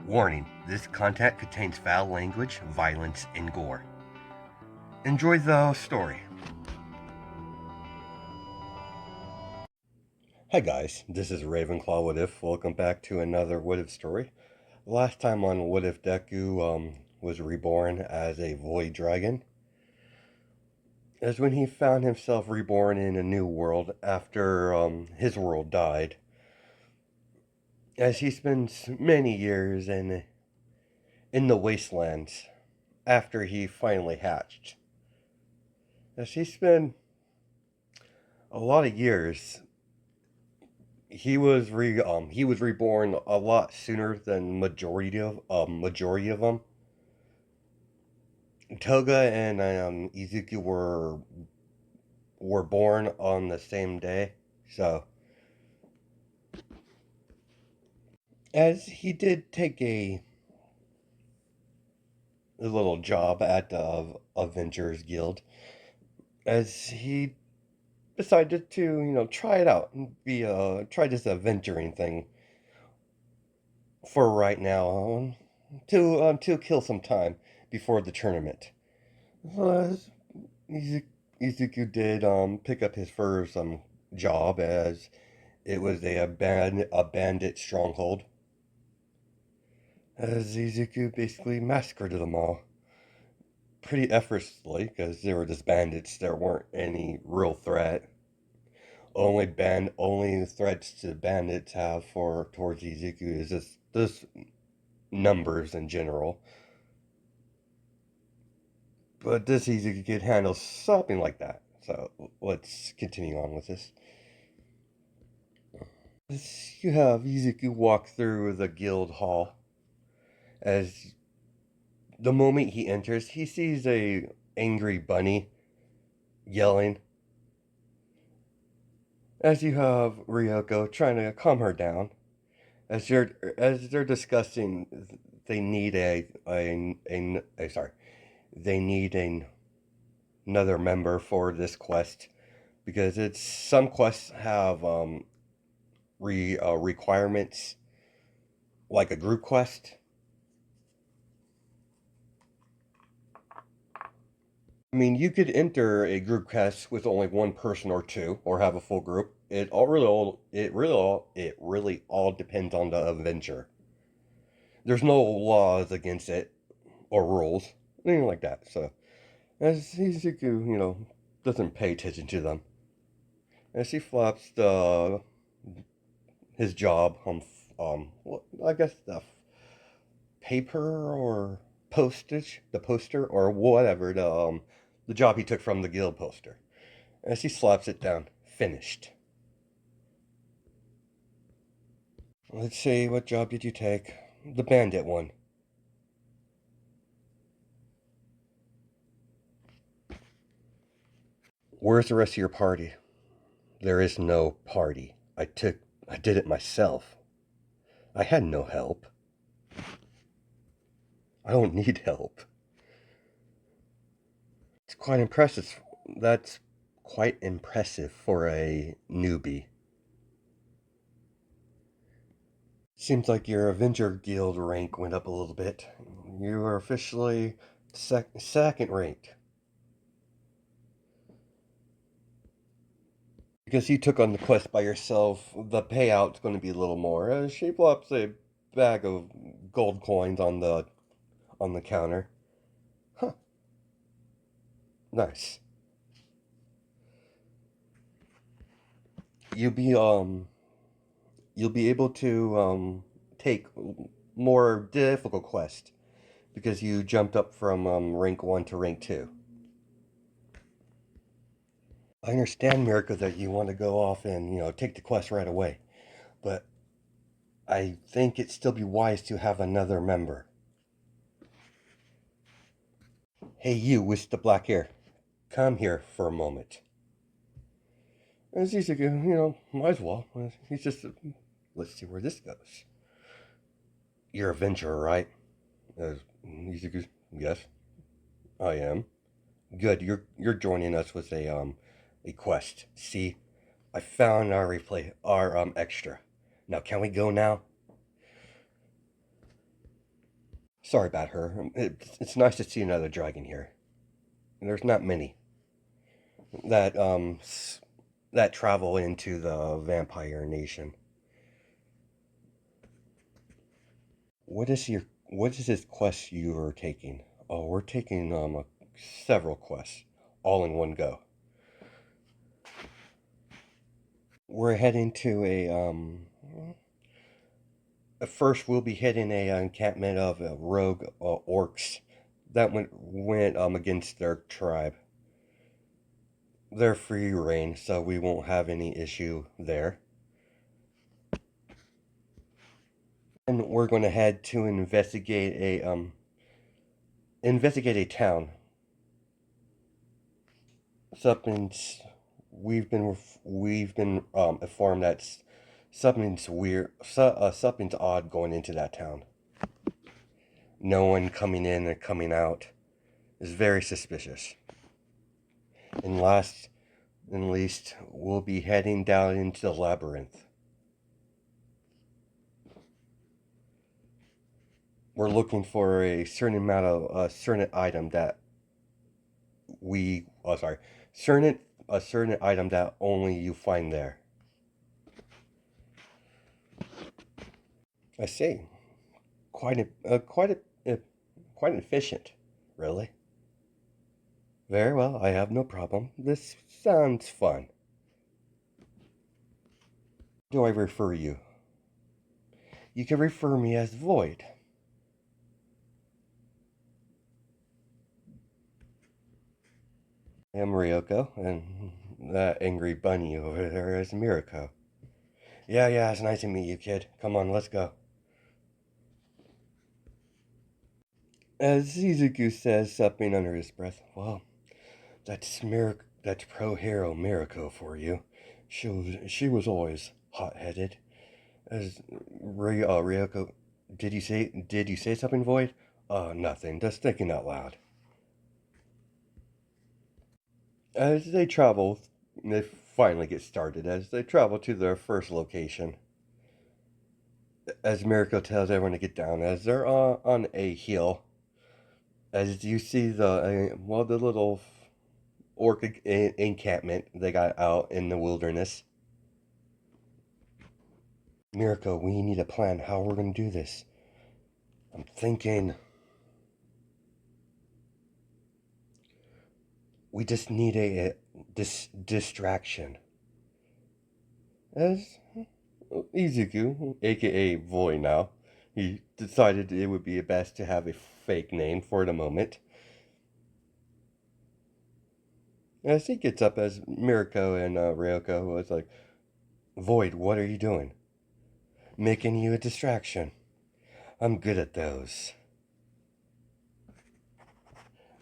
Warning, this content contains foul language, violence, and gore. Enjoy the story. Hi guys, this is Ravenclaw What If. Welcome back to another What If story. Last time on What If Deku was reborn as a void dragon. As when he found himself reborn in a new world after his world died. As he spends many years in the wastelands after he finally hatched. As he spent a lot of years, he was reborn a lot sooner than majority of them. Toga and Izuku were born on the same day, so as he did take a little job at the Avengers Guild, as he decided to try it out and try this adventuring thing for right now, to kill some time before the tournament. Uh, Izuku did pick up his first job, as it was a bandit stronghold. As Izuku basically massacred them all pretty effortlessly, because they were just bandits. There weren't any real threat. Only threats to bandits have towards Izuku is just numbers in general. But this Izuku could handle something like that. So let's continue on with this. You have Izuku walk through the guild hall. As the moment he enters, he sees a angry bunny yelling. As you have Ryoko trying to calm her down. As they're discussing, they need they need another member for this quest, because it's some quests have requirements like a group quest. I mean, you could enter a group quest with only one person or two, or have a full group. It really all depends on the adventure. There's no laws against it or rules, anything like that. So as Izuku, doesn't pay attention to them, as he flops his job I guess the paper or the poster or whatever, the job he took from the guild poster. As he slaps it down, finished. Let's see, what job did you take? The bandit one. Where's the rest of your party? There is no party. I did it myself. I had no help. I don't need help. It's quite impressive. That's quite impressive for a newbie. Seems like your Avenger Guild rank went up a little bit. You are officially second ranked. Because you took on the quest by yourself, the payout's going to be a little more. She plops a bag of gold coins on the counter. Huh. Nice. You'll be you'll be able to take more difficult quests because you jumped up from rank 1 to rank 2. I understand, Mirko, that you want to go off and, take the quest right away. But I think it'd still be wise to have another member. Hey, you with the black hair. Come here for a moment. It's easy, might as well. He's just, let's see where this goes. You're a venturer, right? Izuku, yes, I am. Good, you're joining us with a quest. See, I found our extra. Now, can we go now? Sorry about her. It's nice to see another dragon here. There's not many that that travel into the vampire nation. What is this quest you are taking? Oh, we're taking several quests all in one go. We're heading to a first we'll be hitting a encampment of rogue orcs that went against their tribe. They're free reign, so we won't have any issue there. And we're going to head to investigate a town. Something's we've been informed that something's weird, something's odd going into that town. No one coming in and coming out is very suspicious. And last and least, we'll be heading down into the labyrinth. We're looking for a certain amount of a certain item that we oh sorry certain a certain item that only you find there. I see. A quite efficient, really. Very well, I have no problem. This sounds fun. Do I refer you? You can refer me as Void. I am Ryoko, and that angry bunny over there is Mirako. Yeah, it's nice to meet you, kid. Come on, let's go. As Izuku says something under his breath, well, that's pro hero Mirako for you. She was always hot-headed. As Ryoko, did you say something, Void? Nothing. Just thinking out loud. As they travel, they finally get started. As they travel to their first location, as Mirako tells everyone to get down, as they're on a hill, as you see the little orc encampment they got out in the wilderness. Mirako, we need a plan how we're going to do this. I'm thinking we just need a distraction. As Izuku, aka Voy now, he decided it would be best to have a fake name for the moment. As he gets up, as Mirako and Ryoko was like, Void, what are you doing? Making you a distraction. I'm good at those.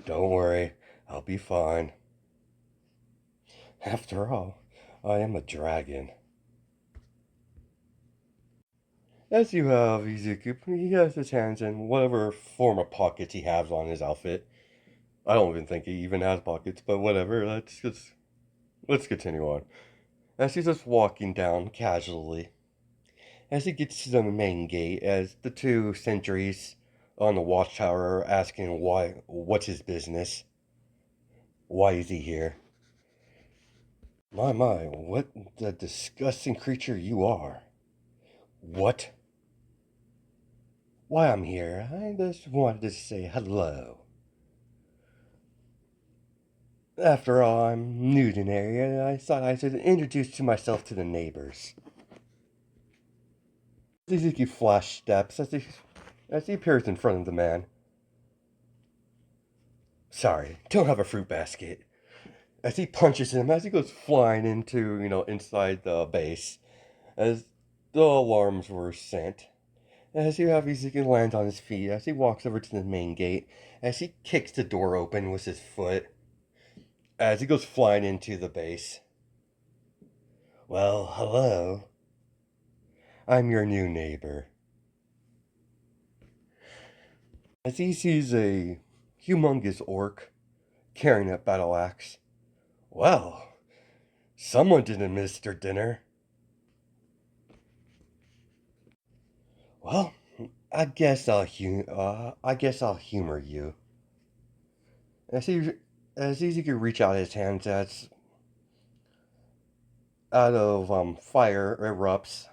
Don't worry, I'll be fine. After all, I am a dragon. As you have Izuku, he has his hands in whatever form of pockets he has on his outfit. I don't even think he even has pockets, but whatever. Let's continue on. As he's just walking down casually, as he gets to the main gate, as the two sentries on the watchtower are asking what's his business? Why is he here? My, what the disgusting creature you are. What? Why I'm here, I just wanted to say hello. After all, I'm new to the area, and I thought I should introduce myself to the neighbors. Suzuki flash steps as he appears in front of the man. Sorry, don't have a fruit basket. As he punches him, as he goes flying into, inside the base, as the alarms were sent. As you have Izuku lands on his feet, as he walks over to the main gate, as he kicks the door open with his foot, as he goes flying into the base. Well, hello. I'm your new neighbor. As he sees a humongous orc carrying a battle axe. Well, someone didn't miss their dinner. Well, I guess I'll humor you. As he as Izuku reach out his hands as out of fire erupts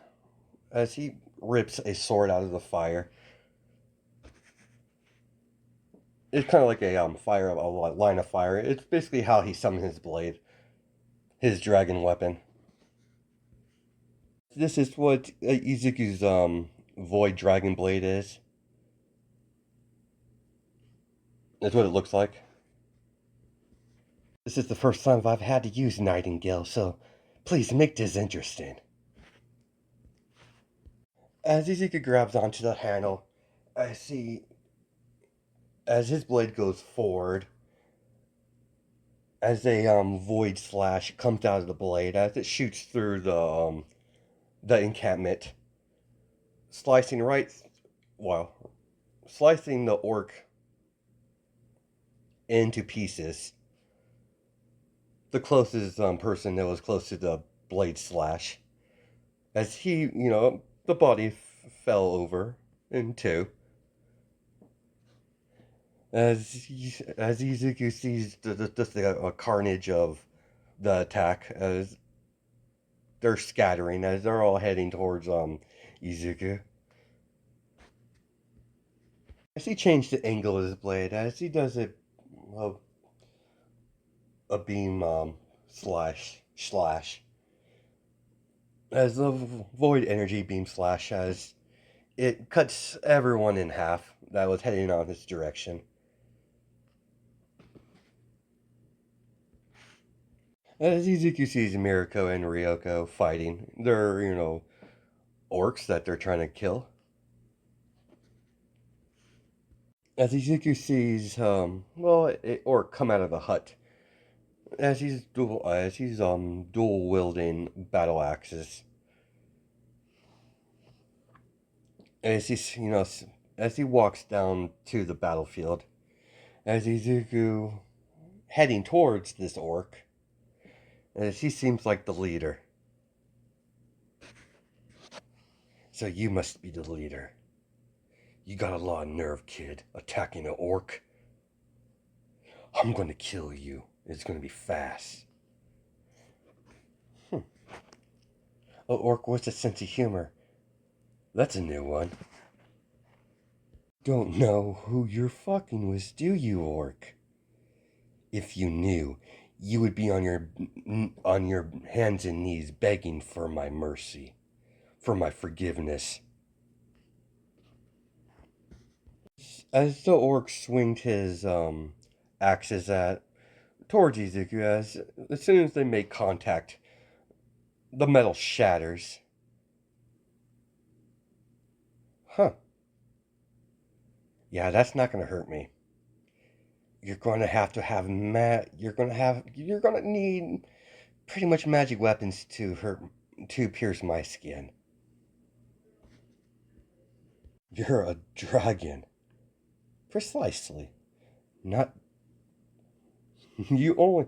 as he rips a sword out of the fire. It's kind of like a line of fire. It's basically how he summoned his blade, his dragon weapon. This is what Izuku's void dragon blade is. That's what it looks like. This is the first time I've had to use Nightingale, so please make this interesting. As Izuku grabs onto the handle, I see as his blade goes forward, as a void slash comes out of the blade, as it shoots through the encampment, slicing right, well, slicing the orc into pieces. The closest person that was close to the blade slash, as he, the body fell over in two. As Izuku sees the carnage of the attack, as they're scattering, as they're all heading towards Izuku. As he changed the angle of his blade, as he does a, a beam slash, as the void energy beam slash, as it cuts everyone in half that was heading on his direction. As Izuku sees Miriko and Ryoko fighting, they're, orcs that they're trying to kill. As Izuku sees, an orc come out of the hut, as he's dual wielding battle axes. As as he walks down to the battlefield, as Izuku heading towards this orc, as he seems like the leader. So you must be the leader. You got a lot of nerve, kid, attacking an orc. I'm gonna kill you. It's gonna be fast. Hmm. A orc with a sense of humor. That's a new one. Don't know who you're fucking with, do you, orc? If you knew, you would be on your hands and knees begging for my mercy, for my forgiveness. As the orc swinged his axes at towards Izuku, as soon as they make contact, the metal shatters. Huh. Yeah, that's not gonna hurt me. You're gonna have to have you're gonna need pretty much magic weapons to pierce my skin. You're a dragon. Precisely. Not you only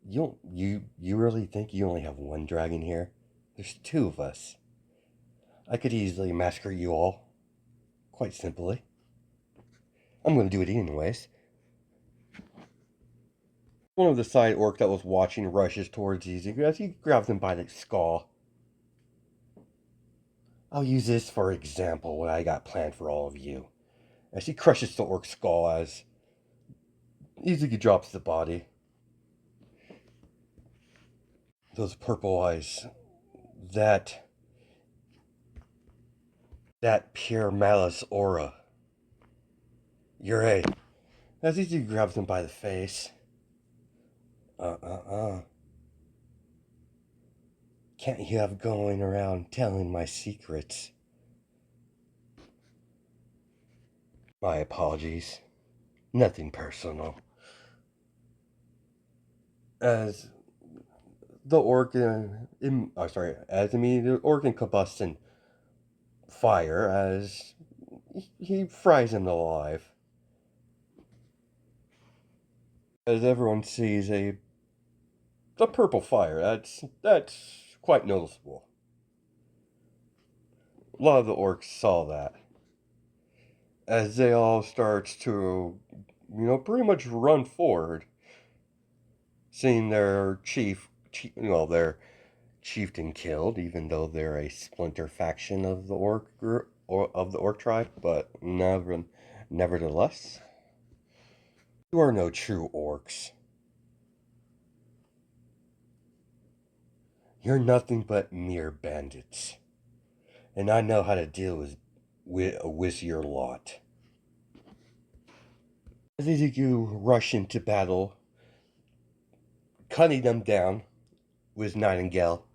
you really think you only have one dragon here? There's two of us. I could easily massacre you all. Quite simply. I'm gonna do it anyways. One of the side orc that was watching rushes towards Izuku as he grabs him by the skull. I'll use this for example what I got planned for all of you. As he crushes the orc's skull as Izuku drops the body. Those purple eyes. That pure malice aura. You're a. As Izuku grabs him by the face. Uh. Can't you have going around telling my secrets? My apologies. Nothing personal. As the organ, as the organ combusts in fire as he fries him alive. As everyone sees the purple fire, that's quite noticeable. A lot of the orcs saw that. as they all start to, pretty much run forward, seeing their their chieftain killed, even though they're a splinter faction of the orc group or of the orc tribe, but nevertheless, you are no true orcs. You're nothing but mere bandits, and I know how to deal with your lot. As Izuku rush into battle, cutting them down with Nightingale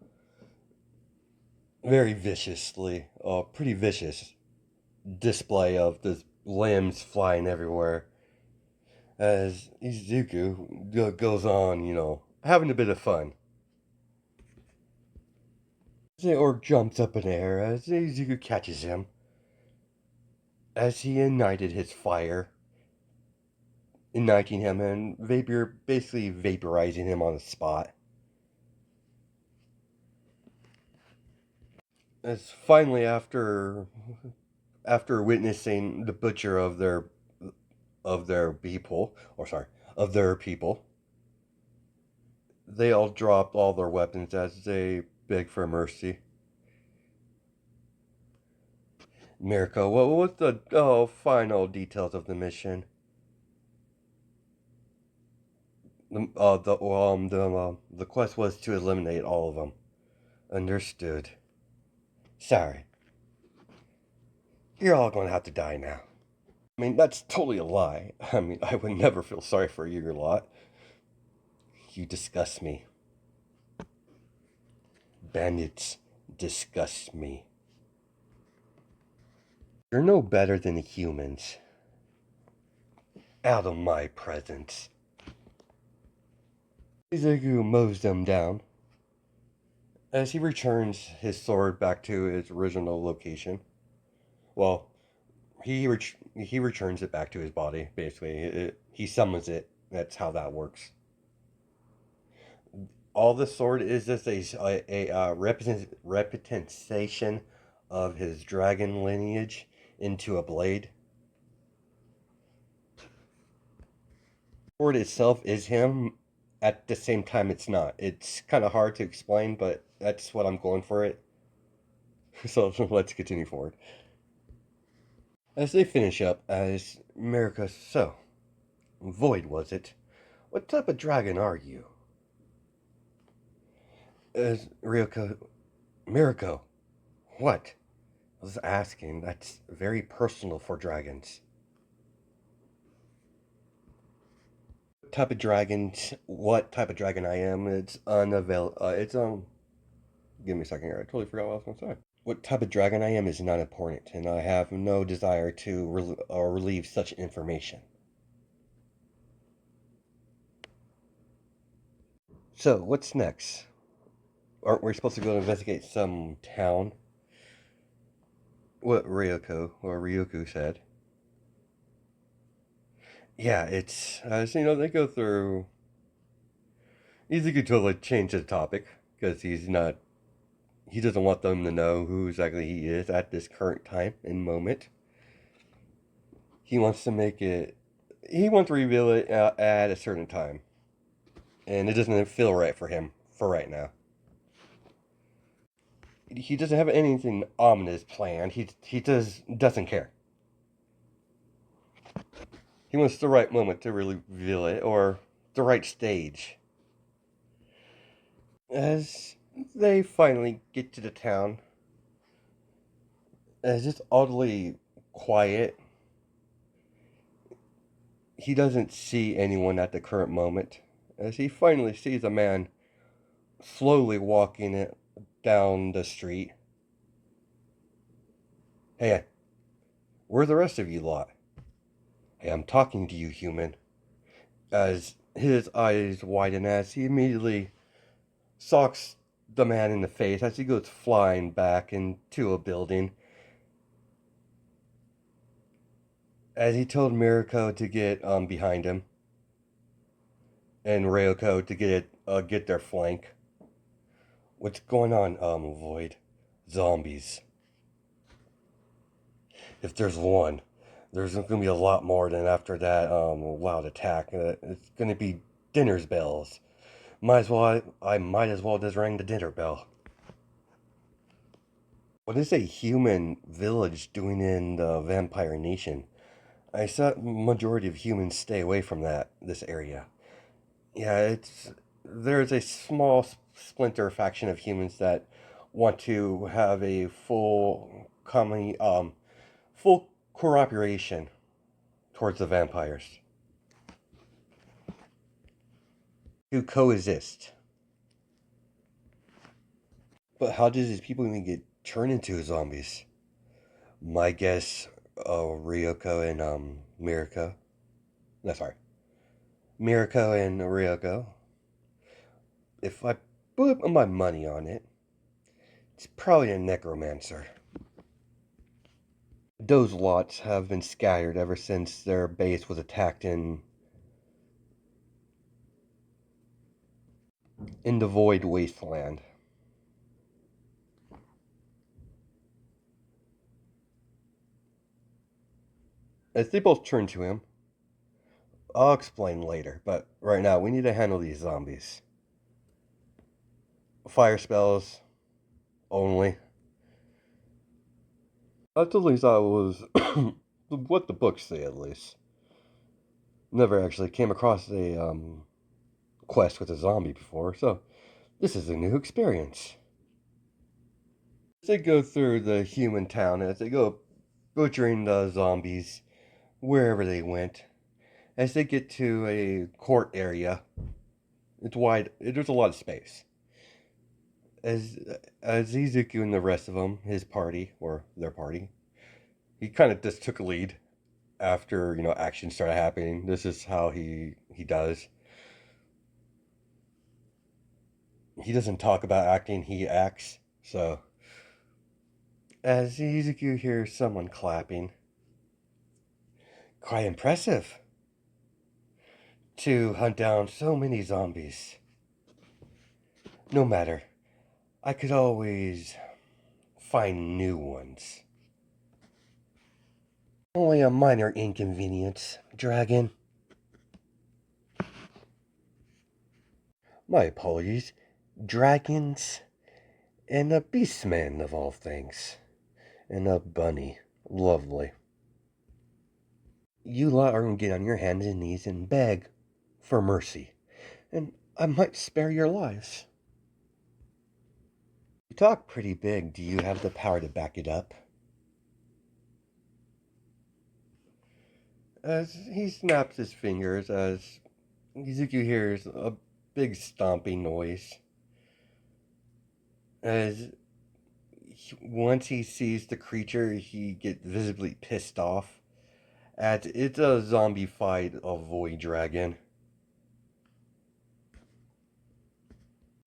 very viciously, pretty vicious display of the limbs flying everywhere. As Izuku goes on, having a bit of fun. The orc jumps up in the air as Izuku catches him, as he ignited his fire, igniting him and basically vaporizing him on the spot. As finally, after witnessing the butcher of their people, or sorry, of their people, they all drop all their weapons as they beg for mercy. Mirko, what's the final details of the mission? The quest was to eliminate all of them. Understood. Sorry, you're all going to have to die now. I mean, that's totally a lie. I mean, I would never feel sorry for you, your lot. You disgust me. Bandits disgust me. You're no better than the humans. Out of my presence. Izuku mows them down as he returns his sword back to its original location. Well, he returns it back to his body. Basically, he summons it. That's how that works. All the sword is just a representation of his dragon lineage into a blade. Sword itself is him. At the same time, it's not. It's kind of hard to explain, but that's what I'm going for it. So let's continue forward. As they finish up, as America, so Void was it? What type of dragon are you? As Ryoko, Mirko, what? I was asking. That's very personal for dragons. Type of dragons? What type of dragon I am? It's unavail. Give me a second here. I totally forgot what I was going to say. What type of dragon I am is not important, and I have no desire to relieve such information. So, what's next? Aren't we supposed to go investigate some town? What Ryuko said. Yeah, it's, so, they go through. Izuku totally changed the topic because he doesn't want them to know who exactly he is at this current time and moment. He wants to he wants to reveal it at a certain time. And it doesn't feel right for him for right now. He doesn't have anything ominous planned. He doesn't care. He wants the right moment to really reveal it, or the right stage. As they finally get to the town, as it's oddly quiet, he doesn't see anyone at the current moment. As he finally sees a man slowly walking it down the street. Hey, where are the rest of you lot? Hey, I'm talking to you, human. As his eyes widen as he immediately socks the man in the face as he goes flying back into a building. As he told Mirko to get behind him, and Ryoko to get their flank. What's going on, Void? Zombies. If there's one, There's going to be a lot more than after that loud attack. It's going to be dinner's bells. Might as well, I might as well just ring the dinner bell. What is a human village doing in the vampire nation? I saw majority of humans stay away from this area. Yeah, there's a small splinter faction of humans that want to have a full cooperation towards the vampires to coexist. But how did these people even get turned into zombies? My guess, Ryoko and Miriko. No, sorry, Miriko and Ryoko. If I put my money on it, it's probably a necromancer. Those lots have been scattered ever since their base was attacked in the void wasteland. As they both turn to him, I'll explain later, but right now we need to handle these zombies. Fire spells only. That's at least I was what the books say at least. Never actually came across a quest with a zombie before, so this is a new experience. As they go through the human town, as they go butchering the zombies wherever they went, as they get to a court area, it's wide. There's a lot of space. As as Izuku and the rest of them, his party or their party, he kind of just took a lead after action started happening. This is how he does. He doesn't talk about acting; he acts. So as Izuku hears someone clapping, quite impressive to hunt down so many zombies. No matter, I could always find new ones. Only a minor inconvenience, Dragon. My apologies. Dragons and a beastman of all things. And a bunny. Lovely. You lot are gonna get on your hands and knees and beg for mercy. And I might spare your lives. You talk pretty big. Do you have the power to back it up? As he snaps his fingers, as Izuku hears a big stomping noise. As once he sees the creature, he gets visibly pissed off. As it's a zombie fight of void dragon.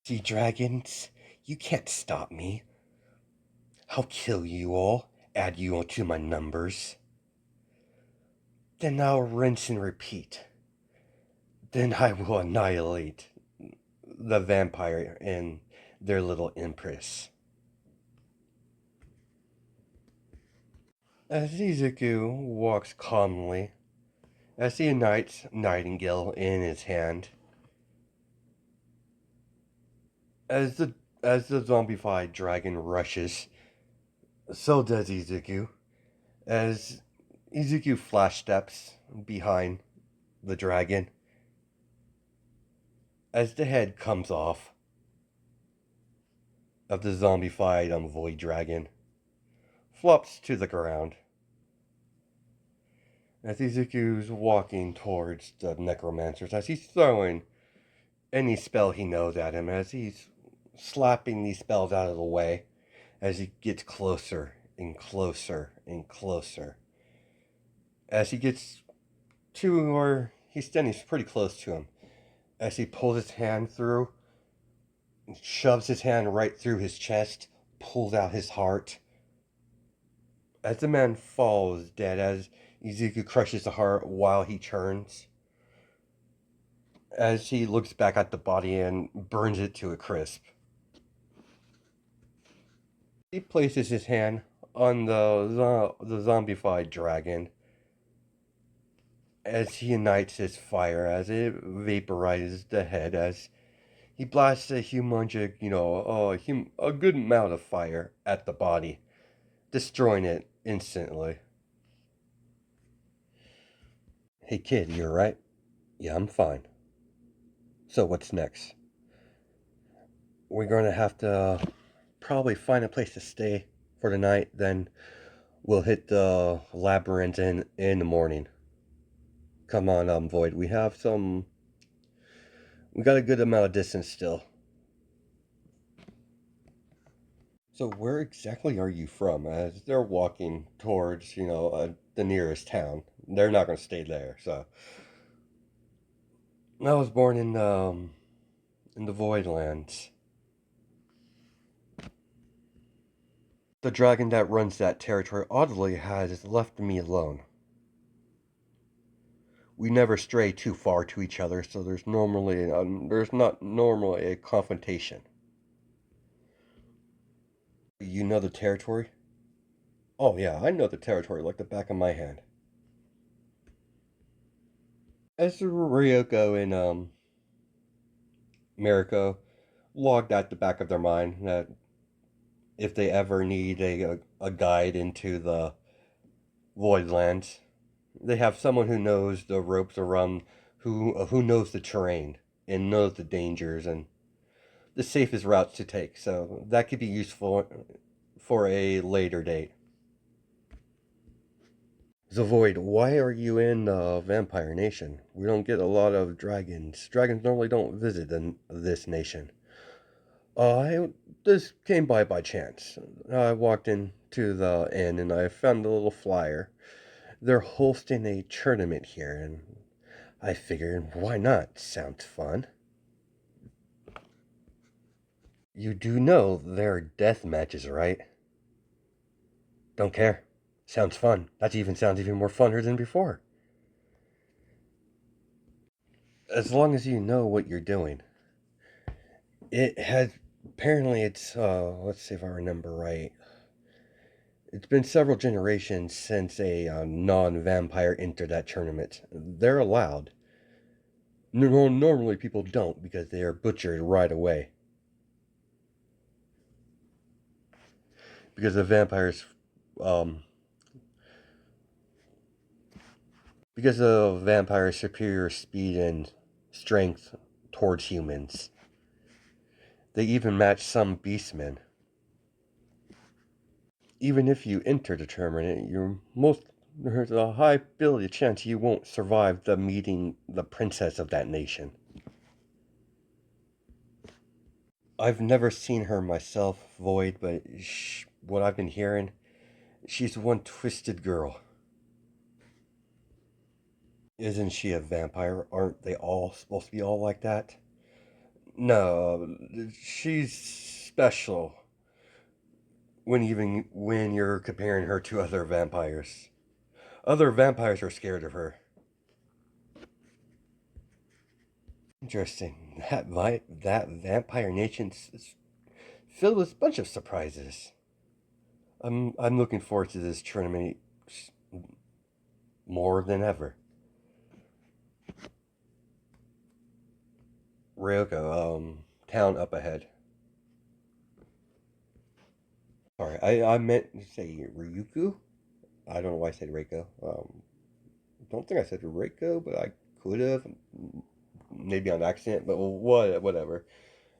See, dragons, you can't stop me. I'll kill you all, add you to my numbers. Then I'll rinse and repeat. Then I will annihilate the vampire and their little empress. As Izuku walks calmly, as he unites Nightingale in his hand, as the zombified dragon rushes, so does Izuku. As Izuku flash steps behind the dragon, as the head comes off of the zombified void dragon, flops to the ground. As Izuku's walking towards the necromancers, as he's throwing any spell he knows at him, as he's slapping these spells out of the way, as he gets closer and closer and closer. As he gets to where he's standing pretty close to him, as he pulls his hand through, shoves his hand right through his chest, pulls out his heart. As the man falls dead, as Izuku crushes the heart while he turns, as he looks back at the body and burns it to a crisp. He places his hand on the zombified dragon, as he ignites his fire, as it vaporizes the head, as he blasts a humongous, a good amount of fire at the body, destroying it instantly. Hey kid, you alright? Yeah, I'm fine. So what's next? We're gonna have to probably find a place to stay for the night, then we'll hit the labyrinth in the morning. Come on, Void. We got a good amount of distance still. So where exactly are you from? As they're walking towards, the nearest town. They're not going to stay there. So I was born in the Voidlands. The dragon that runs that territory oddly has left me alone. We never stray too far to each other, so there's not normally a confrontation. You know the territory? Oh yeah, I know the territory like the back of my hand. As Ryoko and Mariko logged at the back of their mind that if they ever need a guide into the Voidlands, they have someone who knows the ropes around, who knows the terrain and knows the dangers and the safest routes to take. So that could be useful for a later date. Zavoid, why are you in Vampire Nation? We don't get a lot of dragons. Dragons normally don't visit this nation. I this came by chance. I walked into the inn and I found a little flyer. They're hosting a tournament here, and I figured, why not? Sounds fun. You do know there are death matches, right? Don't care. Sounds fun. Sounds even more funner than before. As long as you know what you're doing. It has apparently it's let's see if I remember right. It's been several generations since a non-vampire entered that tournament. They're allowed. Normally people don't because they are butchered right away. Because the vampires, um, because of vampires' superior speed and strength towards humans, they even match some beastmen. Even if you enter the tournament, there's a high ability chance you won't survive the meeting the princess of that nation. I've never seen her myself, Void, but what I've been hearing, she's one twisted girl. Isn't she a vampire? Aren't they all supposed to be all like that? No, she's special when you're comparing her to other vampires. Other vampires are scared of her. Interesting. That vampire nation's filled with a bunch of surprises. I'm looking forward to this tournament more than ever. Ryoko, town up ahead. Sorry, I meant to say Ryuku. I don't know why I said Reiko. Don't think I said Reiko, but I could have. Maybe on accident, but whatever.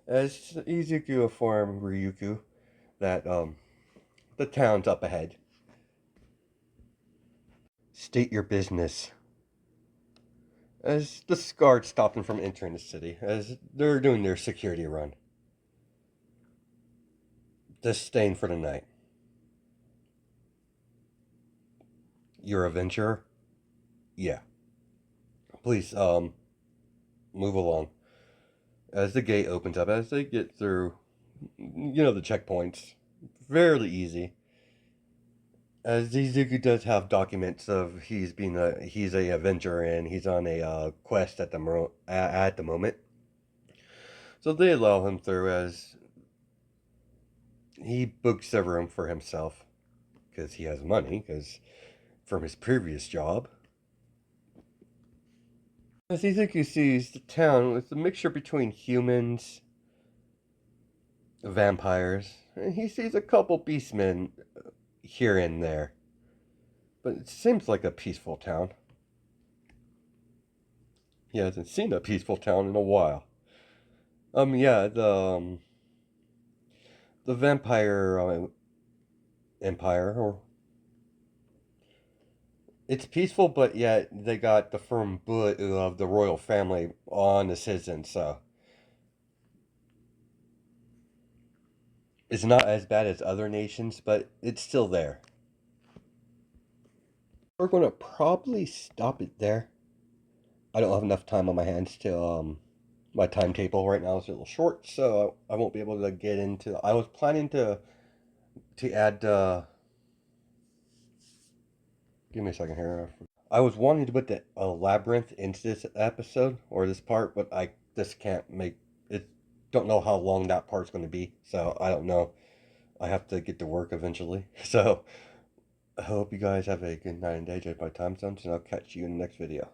As Izuku informed Ryuku that the town's up ahead. State your business. As the guards stopped them from entering the city, as they're doing their security run. Just staying for the night. You're a venturer? Yeah. Please, move along. As the gate opens up, as they get through, the checkpoints, fairly easy. As Izuku does have documents of he's a adventurer and he's on a quest at the moment, so they allow him through as he books a room for himself because he has money because from his previous job. As Izuku sees the town with a mixture between humans, vampires, and he sees a couple beastmen here and there. But it seems like a peaceful town. He hasn't seen a peaceful town in a while. Yeah, the vampire empire, or it's peaceful, but yet they got the firm bullet of the royal family on the citizens, so it's not as bad as other nations, but it's still there. We're gonna probably stop it there. I don't have enough time on my hands to my timetable right now is a little short, so I won't be able to get into. I was planning to add. Give me a second here. I was wanting to put the labyrinth into this episode or this part, but I just can't make it. Don't know how long that part's going to be, so I don't know. I have to get to work eventually, so I hope you guys have a good night and day, judged by time zones, and I'll catch you in the next video.